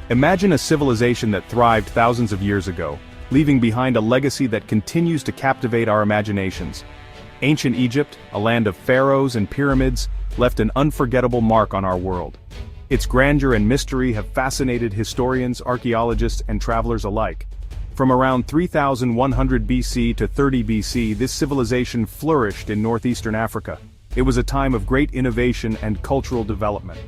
Imagine a civilization that thrived thousands of years ago, leaving behind a legacy that continues to captivate our imaginations. Ancient Egypt, a land of pharaohs and pyramids, left an unforgettable mark on our world. Its grandeur and mystery have fascinated historians, archaeologists, and travelers alike. From around 3100 BC to 30 BC, this civilization flourished in northeastern Africa. It was a time of great innovation and cultural development.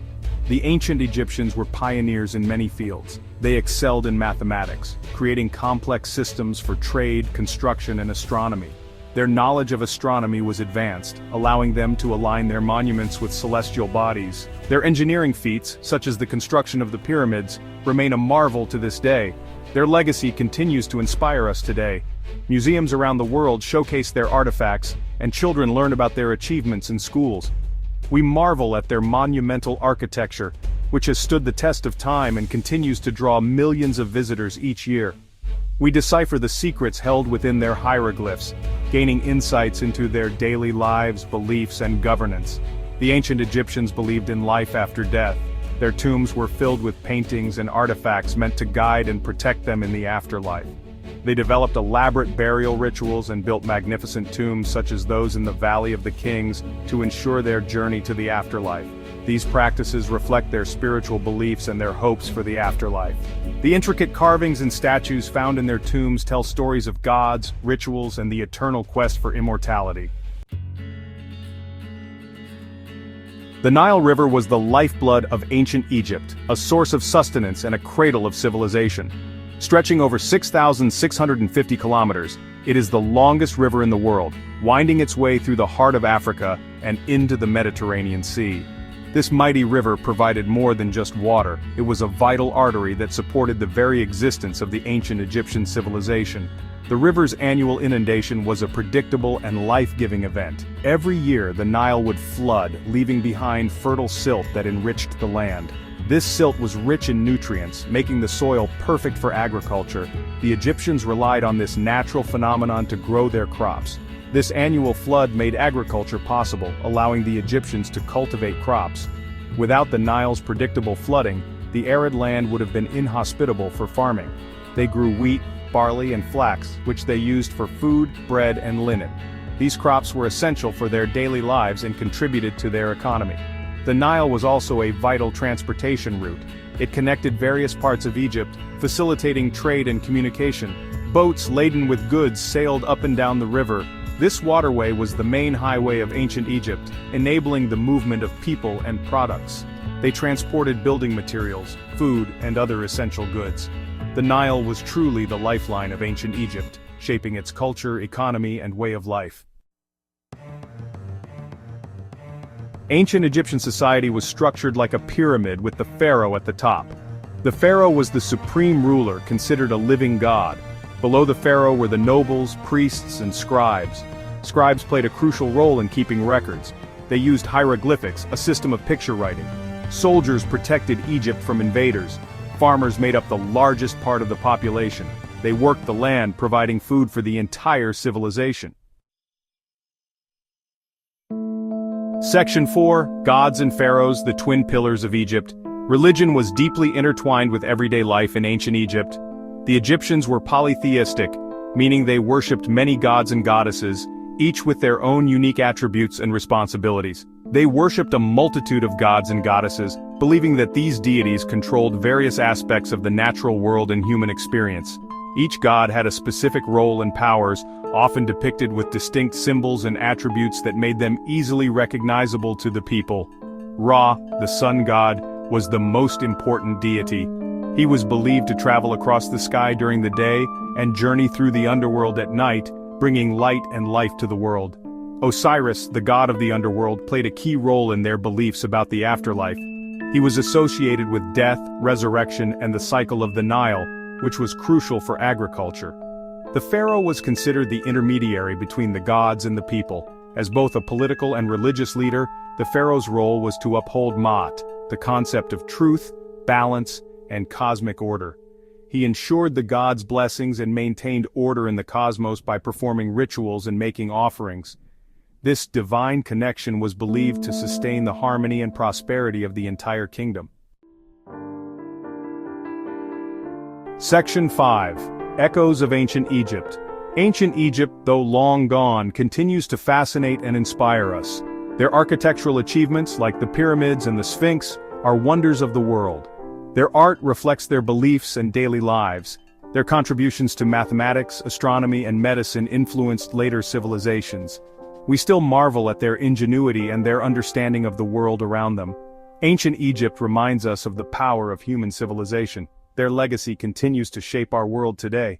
The ancient Egyptians were pioneers in many fields. They excelled in mathematics, creating complex systems for trade, construction, and astronomy. Their knowledge of astronomy was advanced, allowing them to align their monuments with celestial bodies. Their engineering feats, such as the construction of the pyramids, remain a marvel to this day. Their legacy continues to inspire us today. Museums around the world showcase their artifacts, and children learn about their achievements in schools. We marvel at their monumental architecture, which has stood the test of time and continues to draw millions of visitors each year. We decipher the secrets held within their hieroglyphs, gaining insights into their daily lives, beliefs, and governance. The ancient Egyptians believed in life after death. Their tombs were filled with paintings and artifacts meant to guide and protect them in the afterlife. They developed elaborate burial rituals and built magnificent tombs such as those in the Valley of the Kings to ensure their journey to the afterlife. These practices reflect their spiritual beliefs and their hopes for the afterlife. The intricate carvings and statues found in their tombs tell stories of gods, rituals, and the eternal quest for immortality. The Nile River was the lifeblood of ancient Egypt, a source of sustenance and a cradle of civilization. Stretching over 6,650 kilometers, it is the longest river in the world, winding its way through the heart of Africa and into the Mediterranean Sea. This mighty river provided more than just water. It was a vital artery that supported the very existence of the ancient Egyptian civilization. The river's annual inundation was a predictable and life-giving event. Every year the Nile would flood, leaving behind fertile silt that enriched the land. This silt was rich in nutrients, making the soil perfect for agriculture. The Egyptians relied on this natural phenomenon to grow their crops. This annual flood made agriculture possible, allowing the Egyptians to cultivate crops. Without the Nile's predictable flooding, the arid land would have been inhospitable for farming. They grew wheat, barley, and flax, which they used for food, bread, and linen. These crops were essential for their daily lives and contributed to their economy. The Nile was also a vital transportation route. It connected various parts of Egypt, facilitating trade and communication. Boats laden with goods sailed up and down the river. This waterway was the main highway of ancient Egypt, enabling the movement of people and products. They transported building materials, food, and other essential goods. The Nile was truly the lifeline of ancient Egypt, shaping its culture, economy, and way of life. Ancient Egyptian society was structured like a pyramid with the pharaoh at the top. The pharaoh was the supreme ruler, considered a living god. Below the pharaoh were the nobles, priests, and scribes. Scribes played a crucial role in keeping records. They used hieroglyphics, a system of picture writing. Soldiers protected Egypt from invaders. Farmers made up the largest part of the population. They worked the land, providing food for the entire civilization. Section 4, Gods and Pharaohs, the Twin Pillars of Egypt. Religion was deeply intertwined with everyday life in ancient Egypt. The Egyptians were polytheistic, meaning they worshipped many gods and goddesses, each with their own unique attributes and responsibilities. They worshipped a multitude of gods and goddesses, believing that these deities controlled various aspects of the natural world and human experience. Each god had a specific role and powers, often depicted with distinct symbols and attributes that made them easily recognizable to the people. Ra, the sun god, was the most important deity. He was believed to travel across the sky during the day and journey through the underworld at night, bringing light and life to the world. Osiris, the god of the underworld, played a key role in their beliefs about the afterlife. He was associated with death, resurrection, and the cycle of the Nile, which was crucial for agriculture. The pharaoh was considered the intermediary between the gods and the people. As both a political and religious leader, the pharaoh's role was to uphold Ma'at, the concept of truth, balance, and cosmic order. He ensured the gods' blessings and maintained order in the cosmos by performing rituals and making offerings. This divine connection was believed to sustain the harmony and prosperity of the entire kingdom. Section 5. Echoes of Ancient Egypt. Ancient Egypt, though long gone, continues to fascinate and inspire us. Their architectural achievements, like the pyramids and the Sphinx, are wonders of the world. Their art reflects their beliefs and daily lives. Their contributions to mathematics, astronomy, and medicine influenced later civilizations. We still marvel at their ingenuity and their understanding of the world around them. Ancient Egypt reminds us of the power of human civilization. Their legacy continues to shape our world today.